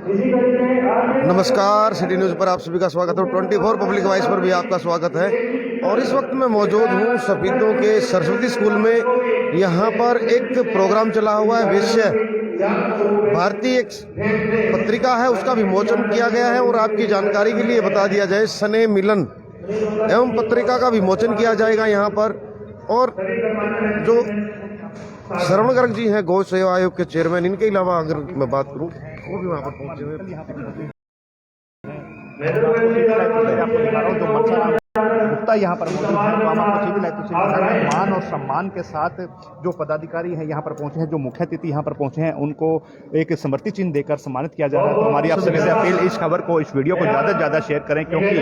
नमस्कार, city news पर आप सभी का स्वागत है। 24 पब्लिक वॉइस पर भी आपका स्वागत है। और इस वक्त मैं मौजूद हूँ सफीदों के सरस्वती स्कूल में। यहाँ पर एक प्रोग्राम चला हुआ है। वैश्य भारती एक पत्रिका है, उसका विमोचन किया गया है। और आपकी जानकारी के लिए बता दिया जाए, स्नेह मिलन एवं पत्रिका का विमोचन किया जाएगा यहाँ पर। और जो श्रवण गर्ग जी हैं, गौ सेवा आयोग के चेयरमैन, इनके अलावा अगर मैं बात करूं वो भी वहाँ पर पहुंचे हुए। गुप्ता यहाँ पर मौजूद है, तो हम आपको सिविल लाइफ मान और सम्मान के साथ जो पदाधिकारी हैं यहाँ पर पहुंचे हैं, जो मुख्य अतिथि यहाँ पर पहुंचे हैं, उनको एक स्मृति चिन्ह देकर सम्मानित किया जा रहा है। तो हमारी आप सभी से अपील, इस खबर को, इस वीडियो को ज़्यादा से ज़्यादा शेयर करें, क्योंकि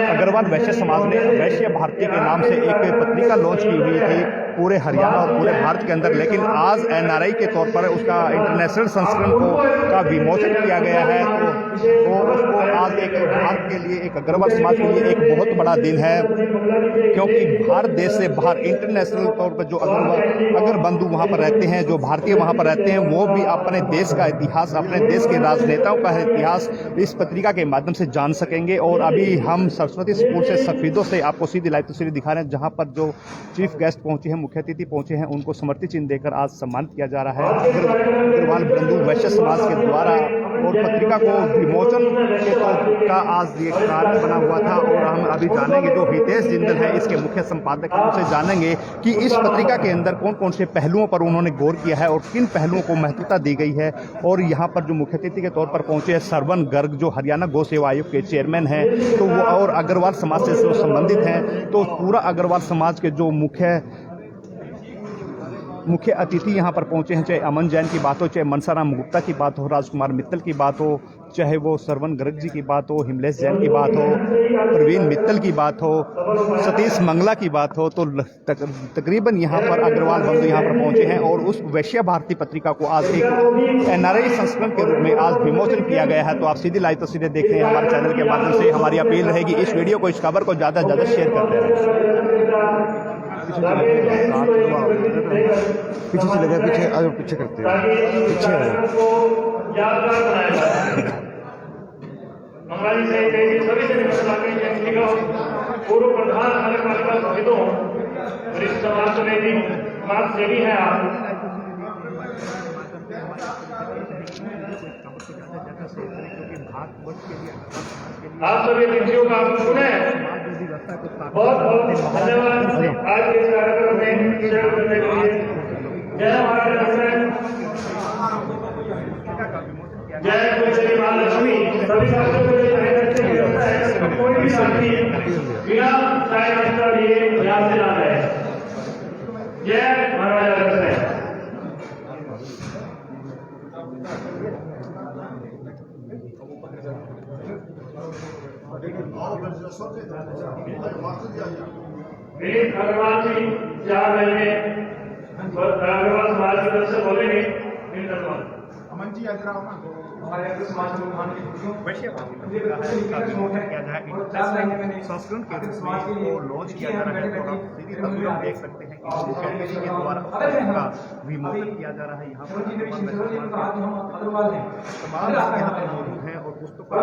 अग्रवाल वैश्य समाज ने वैश्य भारती के नाम से एक पत्रिका लॉन्च की हुई थी पूरे हरियाणा और पूरे भारत के अंदर, लेकिन आज NRI के तौर पर उसका इंटरनेशनल संस्करण का विमोचन किया गया है। तो उसको आज एक भारत के लिए, एक अग्रवाल समाज के लिए एक बहुत बड़ा दिन है, क्योंकि भारत देश से बाहर इंटरनेशनल तौर पर जो अगर बंधु वहाँ पर रहते हैं, जो भारतीय वहाँ पर रहते हैं, वो भी अपने देश का इतिहास, अपने देश के राजनेताओं का इतिहास इस पत्रिका के माध्यम से जान सकेंगे। और अभी हम सरस्वती स्कूल से सफीदों से आपको सीधी लाइव तस्वीरें दिखा रहे हैं, जहाँ पर जो चीफ गेस्ट पहुंचे हैं, मुख्य अतिथि पहुंचे हैं, उनको स्मृति चिन्ह देकर आज सम्मानित किया जा रहा है अग्रवाल बंधु वैश्य समाज के द्वारा। और पत्रिका को विमोचन का आज ये कार्य बना हुआ था। और हम अभी जानेंगे, जो हितेश जिंदल है इसके मुख्य संपादक हैं, उनसे जानेंगे कि इस पत्रिका के अंदर कौन कौन से पहलुओं पर उन्होंने गौर किया है और किन पहलुओं को महत्वता दी गई है। और यहाँ पर जो मुख्य अतिथि के तौर पर पहुंचे हैं श्रवण गर्ग, जो हरियाणा गौ सेवा आयोग के चेयरमैन हैं, तो वो और अग्रवाल समाज से जो संबंधित हैं, तो पूरा अग्रवाल समाज के जो मुख्य अतिथि यहाँ पर पहुंचे हैं, चाहे अमन जैन की बात हो, चाहे मनसाराम गुप्ता की बात हो, राजकुमार मित्तल की बात हो, चाहे वो श्रवण गर्ग जी की बात हो, हिमलेश जैन की बात हो, प्रवीण मित्तल की बात हो, सतीश मंगला की बात हो, तो तकरीबन यहाँ पर अग्रवाल बंधु यहाँ पर पहुंचे हैं। और उस वैश्य भारती पत्रिका को आज एक NRI संस्करण के रूप में आज विमोचन किया गया है। तो आप सीधी लाइव तस्वीरें देख रहे हैं हमारे चैनल के माध्यम से। हमारी अपील रहेगी, इस वीडियो को, इस खबर को ज़्यादा से ज़्यादा शेयर करते हैं। पीछे चले गए, पीछे आज पीछे करते हैं, पीछे पूर्व प्रधान नगरपालिका सफीदों, वरिष्ठ समाजसेवी हैं आप। आप सभी अतिथियों का पुनः बहुत बहुत धन्यवाद आज के इस कार्यक्रम में शेयर करने के लिए। जय महाराष्ट्र, जय गुरु महालक्ष्मी। सभी साथियों को कोई भी साथी बिना चाय नाश्ता लिए यहाँ से ना रहे। जय महाराज अग्रसेन। विनीत अग्रवाल जी 4 महीने अग्रवाल समाज की तरफ से बोलेंगे। अमन जी आज हमारे समाज के लोग वैश्य संस्करण के रूप में वो लॉन्च किया जा रहा है। आप देख सकते हैं कि के द्वारा विमोचन किया जा रहा है। यहाँ पर तमाम यहाँ पर मौजूद हैं और पुस्तकों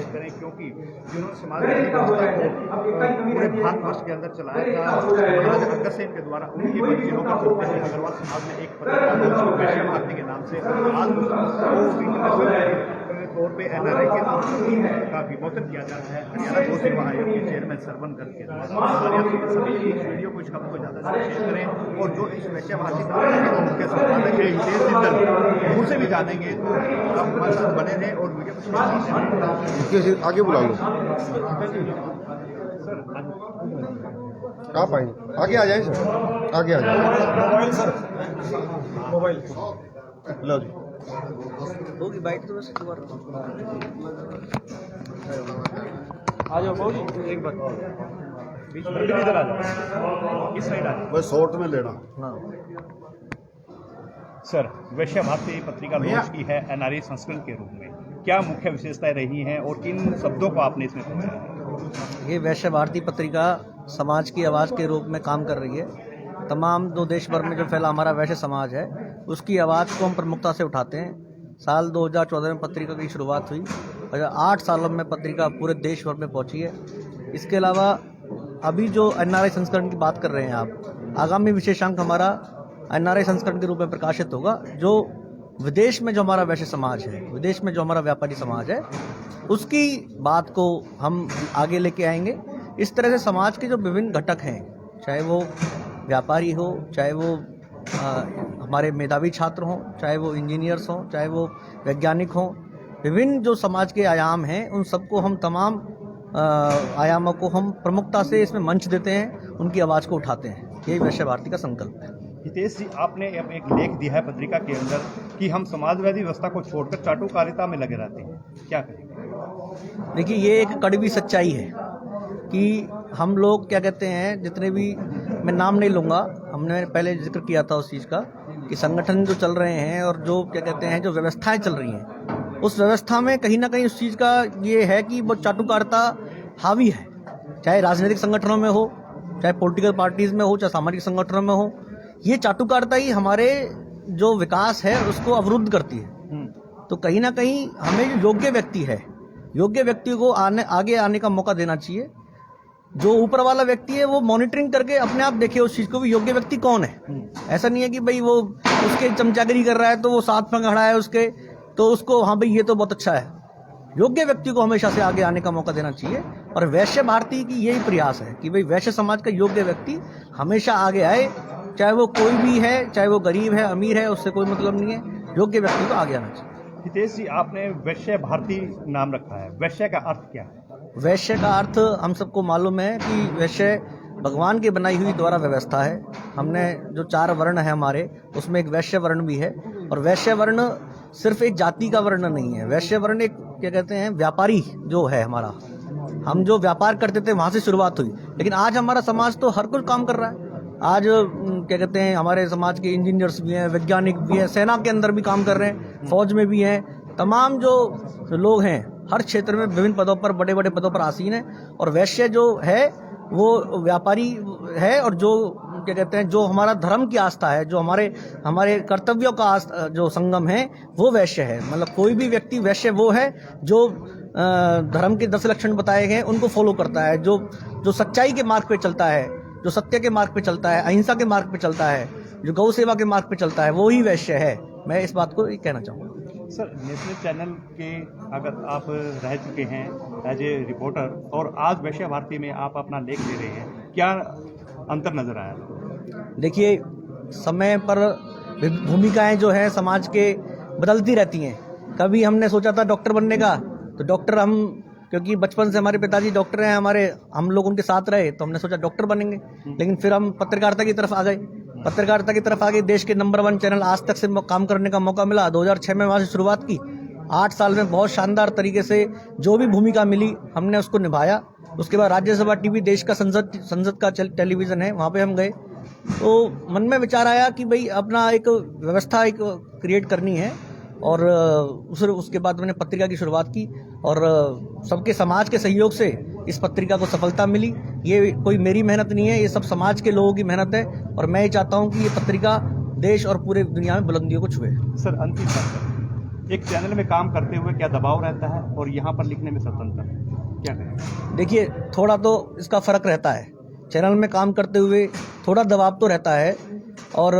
करें, क्योंकि जिन्होंने समाज पूरे भारतवर्ष के अंदर चलाया था महाराज अग्रसेन के द्वारा, उनकी मंजिलों पर चलते हुए अग्रवाल समाज ने एक वैश्य भारती के नाम से आज तौर पे NRI के का विमोचन किया जा रहा है हरियाणा गौ सेवा आयोग के चेयरमैन श्रवण गर्ग के द्वारा। इस वीडियो को, इस खबर को ज़्यादा से शेयर करें। और जो इस वैश्य भारती के मुख्य संपादक है हितेश जिंदल, उनसे भी जानेंगे। तो आप हमारे साथ बने रहें और वीडियो को आगे बुला लो। आप आएंगे, आगे आ जाए सर, आगे आ जाए। मोबाइल सर, मोबाइल लो जी। होगी बाइट तो बस दोबारा आ जाओ बाबू जी, एक बार बीच में इधर आ जाओ, इस साइड आ जाओ, बस शॉर्ट में लेना। हाँ सर, वैश्य भारती पत्रिका लॉन्च की है NRI संस्करण के रूप में, क्या मुख्य विशेषताएं रही हैं और किन शब्दों को आपने इसमें पहुंचाया है? ये वैश्य भारती पत्रिका समाज की आवाज़ के रूप में काम कर रही है। तमाम जो देश भर में जो फैला हमारा वैश्य समाज है उसकी आवाज़ को हम प्रमुखता से उठाते हैं। साल 2014 में पत्रिका की शुरुआत हुई और 8 सालों में पत्रिका पूरे देश भर में पहुंची है। इसके अलावा अभी जो एनआरआई संस्करण की बात कर रहे हैं आप, आगामी विशेषांक हमारा एनआरआई संस्करण के रूप में प्रकाशित होगा, जो विदेश में जो हमारा वैश्य समाज है, विदेश में जो हमारा व्यापारी समाज है, उसकी बात को हम आगे लेके आएंगे। इस तरह से समाज के जो विभिन्न घटक हैं, चाहे वो व्यापारी हो, चाहे वो हमारे मेधावी छात्र हों, चाहे वो इंजीनियर्स हों, चाहे वो वैज्ञानिक हों, विभिन्न जो समाज के आयाम हैं उन सबको हम तमाम आयामों को हम प्रमुखता से इसमें मंच देते हैं, उनकी आवाज़ को उठाते हैं। यही वैश्य भारती का संकल्प है। हितेश जी, आपने अब एक लेख दिया है पत्रिका के अंदर कि हम समाजवादी व्यवस्था को छोड़कर चाटुकारिता में लगे रहते हैं, क्या करेंगे? देखिए, ये एक कड़वी सच्चाई है कि हम लोग क्या कहते हैं, जितने भी, मैं नाम नहीं लूँगा, हमने पहले जिक्र किया था उस चीज़ का कि संगठन जो चल रहे हैं और जो क्या कहते हैं जो व्यवस्थाएं चल रही हैं, उस व्यवस्था में कहीं ना कहीं उस चीज़ का ये है कि वो चाटुकारिता हावी है। चाहे राजनीतिक संगठनों में हो, चाहे पॉलिटिकल पार्टीज़ में हो, चाहे सामाजिक संगठनों में हो, ये चाटुकारिता ही हमारे जो विकास है उसको अवरुद्ध करती है। तो कहीं ना कहीं हमें जो योग्य व्यक्ति है, योग्य व्यक्ति को आगे आने का मौका देना चाहिए। जो ऊपर वाला व्यक्ति है वो मॉनिटरिंग करके अपने आप देखे उस चीज़ को भी, योग्य व्यक्ति कौन है। ऐसा नहीं है कि भाई वो उसके चमचागिरी कर रहा है तो वो साथ में खड़ा है उसके, तो उसको हाँ भाई ये तो बहुत अच्छा है। योग्य व्यक्ति को हमेशा से आगे आने का मौका देना चाहिए और वैश्य भारती की यही प्रयास है कि भाई वैश्य समाज का योग्य व्यक्ति हमेशा आगे आए, चाहे वो कोई भी है, चाहे वो गरीब है, अमीर है, उससे कोई मतलब नहीं है। योग्य व्यक्ति को आगे आना चाहिए। हितेश जी, आपने वैश्य भारती नाम रखा है, वैश्य का अर्थ क्या है? वैश्य का अर्थ हम सबको मालूम है कि वैश्य भगवान की बनाई हुई द्वारा व्यवस्था है। हमने जो 4 वर्ण है हमारे, उसमें एक वैश्य वर्ण भी है। और वैश्य वर्ण सिर्फ एक जाति का वर्ण नहीं है, वैश्य वर्ण एक क्या कहते हैं व्यापारी जो है हमारा, हम जो व्यापार करते थे वहाँ से शुरुआत हुई, लेकिन आज हमारा समाज तो हर कुछ काम कर रहा है। आज क्या कहते हैं हमारे समाज के इंजीनियर्स भी हैं, वैज्ञानिक भी हैं, सेना के अंदर भी काम कर रहे हैं, फौज में भी हैं, तमाम जो लोग हैं हर क्षेत्र में विभिन्न पदों पर, बड़े बड़े पदों पर आसीन हैं। और वैश्य जो है वो व्यापारी है और जो क्या कहते हैं जो हमारा धर्म की आस्था है, जो हमारे कर्तव्यों का जो संगम है वो वैश्य है। मतलब कोई भी व्यक्ति वैश्य वो है जो धर्म के 10 लक्षण बताए गए उनको फॉलो करता है, जो सच्चाई के मार्ग पे चलता है, जो सत्य के मार्ग पे चलता है, अहिंसा के मार्ग पे चलता है, जो गौ सेवा के मार्ग पे चलता है, वो ही वैश्य है। मैं इस बात को कहना चाहूँगा। सर, नेशनल चैनल के अगर आप रह चुके हैं एज ए रिपोर्टर और आज वैश्य भारती में आप अपना लेख दे रहे हैं, क्या अंतर नजर आया? देखिए, समय पर भूमिकाएं जो है समाज के बदलती रहती हैं। कभी हमने सोचा था डॉक्टर बनने का, तो डॉक्टर हम क्योंकि बचपन से हमारे पिताजी डॉक्टर हैं, हम लोग उनके साथ रहे तो हमने सोचा डॉक्टर बनेंगे। लेकिन फिर हम पत्रकारिता की तरफ आ गए, देश के नंबर 1 चैनल आज तक से काम करने का मौका मिला। 2006 में वहाँ से शुरुआत की, 8 साल में बहुत शानदार तरीके से जो भी भूमिका मिली हमने उसको निभाया। उसके बाद राज्यसभा टीवी, देश का संसद का टेलीविज़न है, वहाँ पे हम गए तो मन में विचार आया कि भाई अपना एक व्यवस्था क्रिएट करनी है। और उसके बाद मैंने पत्रिका की शुरुआत की और सबके समाज के सहयोग से इस पत्रिका को सफलता मिली। ये कोई मेरी मेहनत नहीं है, ये सब समाज के लोगों की मेहनत है और मैं ये चाहता हूँ कि ये पत्रिका देश और पूरे दुनिया में बुलंदियों को छुए। सर, अंतिम बात, एक चैनल में काम करते हुए क्या दबाव रहता है और यहाँ पर लिखने में स्वतंत्रता क्या करें? देखिए, थोड़ा तो इसका फ़र्क रहता है। चैनल में काम करते हुए थोड़ा दबाव तो रहता है और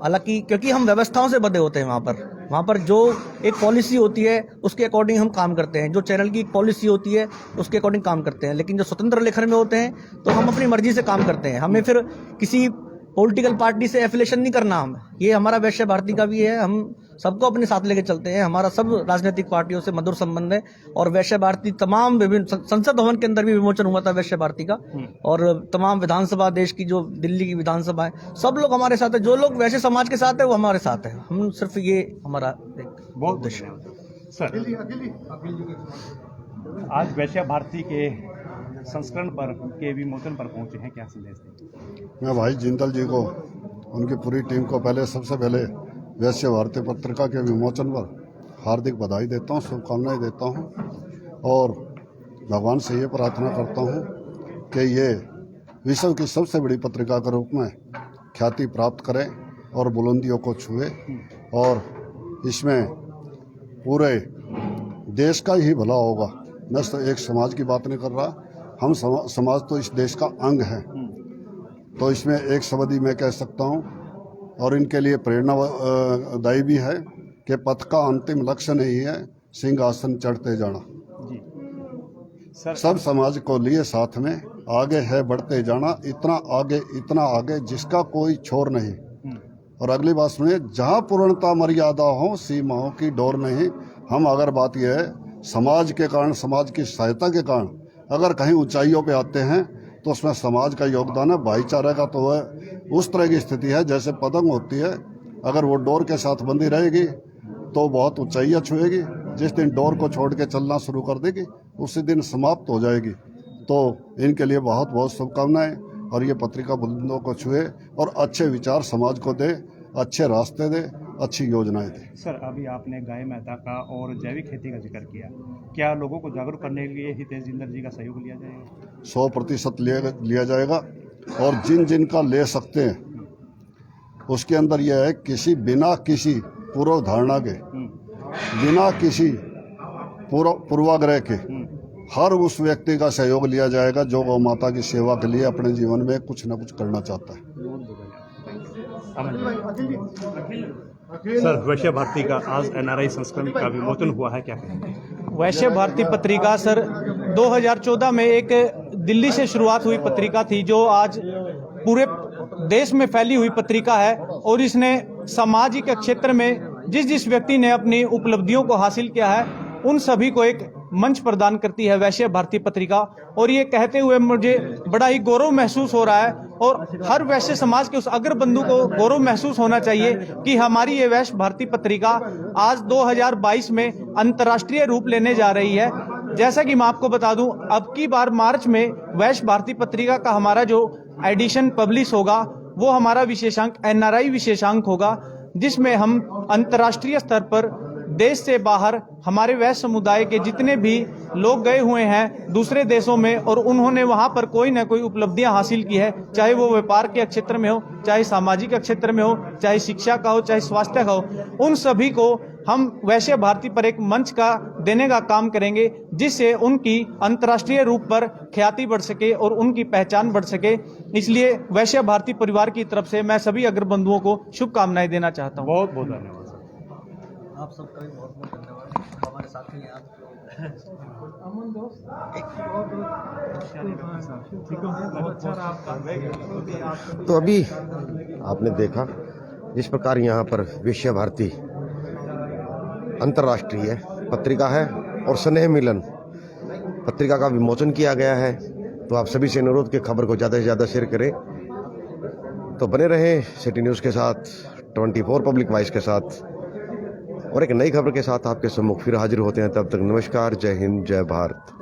हालांकि क्योंकि हम व्यवस्थाओं से बंधे होते हैं, वहाँ पर जो एक पॉलिसी होती है उसके अकॉर्डिंग हम काम करते हैं, जो चैनल की एक पॉलिसी होती है उसके अकॉर्डिंग काम करते हैं। लेकिन जो स्वतंत्र लेखन में होते हैं तो हम अपनी मर्जी से काम करते हैं, हमें फिर किसी पॉलिटिकल पार्टी से एफिलिएशन नहीं करना। हम ये हमारा वैश्य भारती का भी है, हम सबको अपने साथ लेके चलते हैं, हमारा सब राजनीतिक पार्टियों से मधुर संबंध है। और वैश्य भारती तमाम विभिन्न संसद भवन के अंदर भी विमोचन हुआ था वैश्य भारती का, और तमाम विधानसभा, देश की जो दिल्ली की विधानसभा है, सब लोग हमारे साथ है। जो लोग वैश्य समाज के साथ है वो हमारे साथ है। हम सिर्फ ये हमारा एक बहुत उद्देश्य है। सर, आज वैश्य भारती के संस्करण पर के विमोचन पर पहुंचे हैं, क्या संदेश दें? मैं भाई जिंदल जी को, उनकी पूरी टीम को सबसे पहले वैश्य भारती पत्रिका के विमोचन पर हार्दिक बधाई देता हूँ, शुभकामनाएं देता हूँ और भगवान से ये प्रार्थना करता हूँ कि ये विश्व की सबसे बड़ी पत्रिका के रूप में ख्याति प्राप्त करें और बुलंदियों को छुए, और इसमें पूरे देश का ही भला होगा। मैं तो एक समाज की बात नहीं कर रहा, हम समाज तो इस देश का अंग है। तो इसमें एक शब्द ही मैं कह सकता हूँ, और इनके लिए प्रेरणादायी भी है कि पथ का अंतिम लक्ष्य नहीं है सिंहासन चढ़ते जाना। सब समाज को लिए साथ में आगे है बढ़ते जाना, इतना आगे जिसका कोई छोर नहीं। और अगली बात सुनिए, जहाँ पूर्णता मर्यादा हो सीमाओं की डोर नहीं। हम अगर बात यह है समाज के कारण, समाज की सहायता के कारण अगर कहीं ऊंचाइयों पे आते हैं तो उसमें समाज का योगदान है, भाईचारे का। तो वह उस तरह की स्थिति है जैसे पतंग होती है, अगर वो डोर के साथ बंधी रहेगी तो बहुत ऊंचाइयाँ छुएगी। जिस दिन डोर को छोड़ के चलना शुरू कर देगी उसी दिन समाप्त हो जाएगी। तो इनके लिए बहुत बहुत शुभकामनाएं, और ये पत्रिका बुलंदों को छुए और अच्छे विचार समाज को दे, अच्छे रास्ते दे, अच्छी योजनाएं दे। सर, अभी आपने गाय माता का और जैविक खेती का जिक्र किया, क्या लोगों को जागरूक करने के लिए हितेश जिंदल जी का सहयोग लिया जाएगा? 100% लिया जाएगा, और जिन का ले सकते हैं उसके अंदर यह है बिना किसी पूर्व धारणा के, बिना किसी पूर्वाग्रह के हर उस व्यक्ति का सहयोग लिया जाएगा जो गौ माता की सेवा के लिए अपने जीवन में कुछ न कुछ करना चाहता है। सर, वैश्य भारती का आज NRI संस्करण का विमोचन हुआ है, क्या कहेंगे? वैश्य भारती पत्रिका सर 2014 में एक दिल्ली से शुरुआत हुई पत्रिका थी, जो आज पूरे देश में फैली हुई पत्रिका है, और इसने सामाजिक क्षेत्र में जिस व्यक्ति ने अपनी उपलब्धियों को हासिल किया है उन सभी को एक मंच प्रदान करती है वैश्य भारती पत्रिका। और ये कहते हुए मुझे बड़ा ही गौरव महसूस हो रहा है, और हर वैश्य समाज के उस अग्र बंधु को गौरव महसूस होना चाहिए कि हमारी ये वैश्य भारती पत्रिका आज 2022 में अंतर्राष्ट्रीय रूप लेने जा रही है। जैसा कि मैं आपको बता दूं, अब की बार मार्च में वैश्य भारती पत्रिका का हमारा जो एडिशन पब्लिश होगा वो हमारा विशेषांक NRI विशेषांक होगा, जिसमें हम अंतर्राष्ट्रीय स्तर पर देश से बाहर हमारे वैश्य समुदाय के जितने भी लोग गए हुए हैं दूसरे देशों में, और उन्होंने वहां पर कोई ना कोई उपलब्धियां हासिल की है, चाहे वो व्यापार के क्षेत्र में हो, चाहे सामाजिक क्षेत्र में हो, चाहे शिक्षा का हो, चाहे स्वास्थ्य का हो, उन सभी को हम वैश्य भारती पर एक मंच का देने का काम करेंगे, जिससे उनकी अंतर्राष्ट्रीय रूप पर ख्याति बढ़ सके और उनकी पहचान बढ़ सके। इसलिए वैश्य भारती परिवार की तरफ से मैं सभी अग्र बंधुओं को शुभकामनाएं देना चाहता हूँ। बहुत बहुत धन्यवाद। आप सबका भी बहुत बहुत धन्यवाद, हमारे साथी हैं आप। तो अभी आपने देखा जिस प्रकार यहाँ पर वैश्य भारती अंतर्राष्ट्रीय पत्रिका है और स्नेह मिलन पत्रिका का विमोचन किया गया है। तो आप सभी से अनुरोध कि खबर को ज़्यादा से ज़्यादा शेयर करें। तो बने रहें सिटी न्यूज़ के साथ, 24 पब्लिक वॉइस के साथ, और एक नई खबर के साथ आपके सम्मुख फिर हाजिर होते हैं। तब तक नमस्कार, जय हिंद, जय भारत।